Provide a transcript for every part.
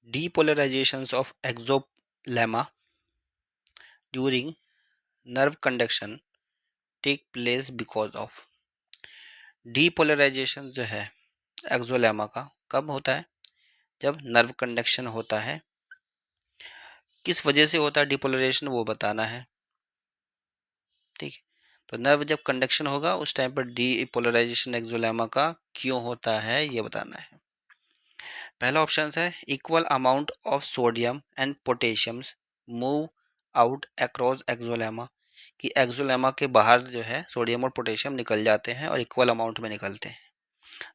Depolarizations of exolemma during nerve conduction take place because of depolarisation जो है axolemma का कब होता है? जब नर्व कंडक्शन होता है। किस वजह से होता है डीपोलराइजेशन वो बताना है, ठीक है। तो नर्व जब कंडक्शन होगा उस टाइम पर डीपोलराइजेशन एक्सोलेमा का क्यों होता है ये बताना है। पहला ऑप्शन है equal amount of sodium and potassium move out across axolemma, कि एक्सोलेमा के बाहर जो है सोडियम और पोटेशियम निकल जाते हैं और इक्वल अमाउंट में निकलते हैं।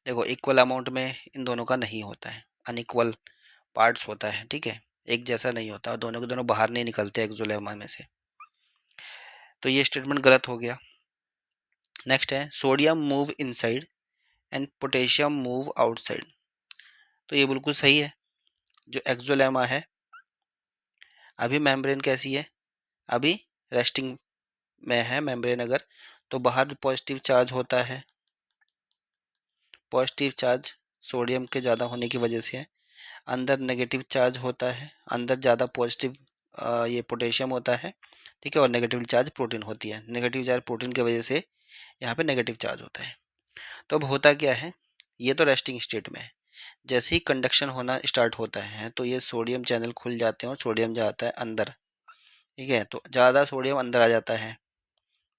देखो इक्वल अमाउंट में इन दोनों का नहीं होता है, अनइक्वल पार्ट्स होता है, ठीक है, एक जैसा नहीं होता और दोनों के दोनों बाहर नहीं निकलते एक्सोलेमा में से, तो ये स्टेटमेंट गलत हो गया। नेक्स्ट है sodium move inside and potassium move outside, तो ये बिल्कुल सही है। जो एक्सोलेमा है अभी मेम्ब्रेन कैसी है, अभी रेस्टिंग में है मेम्ब्रेन, अगर तो बाहर पॉजिटिव चार्ज होता है, पॉजिटिव चार्ज सोडियम के ज़्यादा होने की वजह से है, अंदर नेगेटिव चार्ज होता है, अंदर ज़्यादा पॉजिटिव ये पोटेशियम होता है, ठीक है, और नेगेटिव चार्ज प्रोटीन होती है, नेगेटिव चार्ज प्रोटीन की वजह से यहाँ पे नेगेटिव चार्ज होता है। तो अब होता क्या है, ये तो रेस्टिंग स्टेट में है, जैसे ही कंडक्शन होना स्टार्ट होता है तो ये सोडियम चैनल खुल जाते हैं और सोडियम जाता है अंदर, ठीक है, तो ज़्यादा सोडियम अंदर आ जाता है,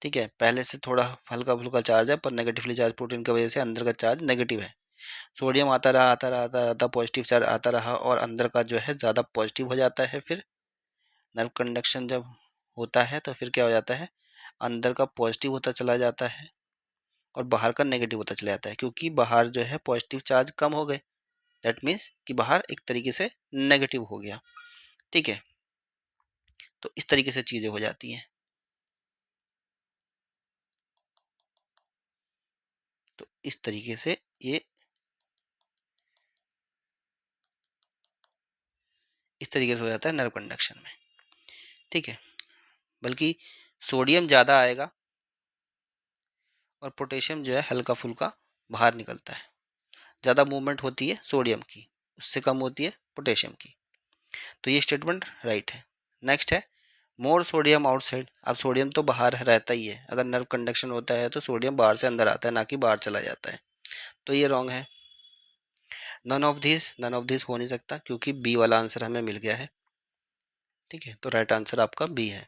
ठीक है, पहले से थोड़ा हल्का फुल्का चार्ज है पर नेगेटिवली चार्ज प्रोटीन की वजह से अंदर का चार्ज नेगेटिव है, सोडियम आता रहा आता रहा आता रहा पॉजिटिव चार्ज आता रहा और अंदर का जो है ज़्यादा पॉजिटिव हो जाता है। फिर नर्व कंडक्शन जब होता है तो फिर क्या हो जाता है, अंदर का पॉजिटिव होता चला जाता है और बाहर का नेगेटिव होता चला जाता है, क्योंकि बाहर जो है पॉजिटिव चार्ज कम हो गए, दैट मीन्स कि बाहर एक तरीके से नेगेटिव हो गया, ठीक है। तो इस तरीके से चीज़ें हो जाती हैं। तो इस तरीके से ये इस तरीके से हो जाता है नर्व कंडक्शन में, ठीक है। बल्कि सोडियम ज़्यादा आएगा और पोटेशियम जो है हल्का फुल्का बाहर निकलता है, ज़्यादा मूवमेंट होती है सोडियम की, उससे कम होती है पोटेशियम की, तो ये स्टेटमेंट राइट है। नेक्स्ट है मोर सोडियम आउटसाइड, अब सोडियम तो बाहर रहता ही है, अगर नर्व कंडक्शन होता है तो सोडियम बाहर से अंदर आता है ना कि बाहर चला जाता है, तो ये रॉन्ग है। नन ऑफ दिस हो नहीं सकता क्योंकि बी वाला आंसर हमें मिल गया है, ठीक है, तो राइट आंसर आपका बी है।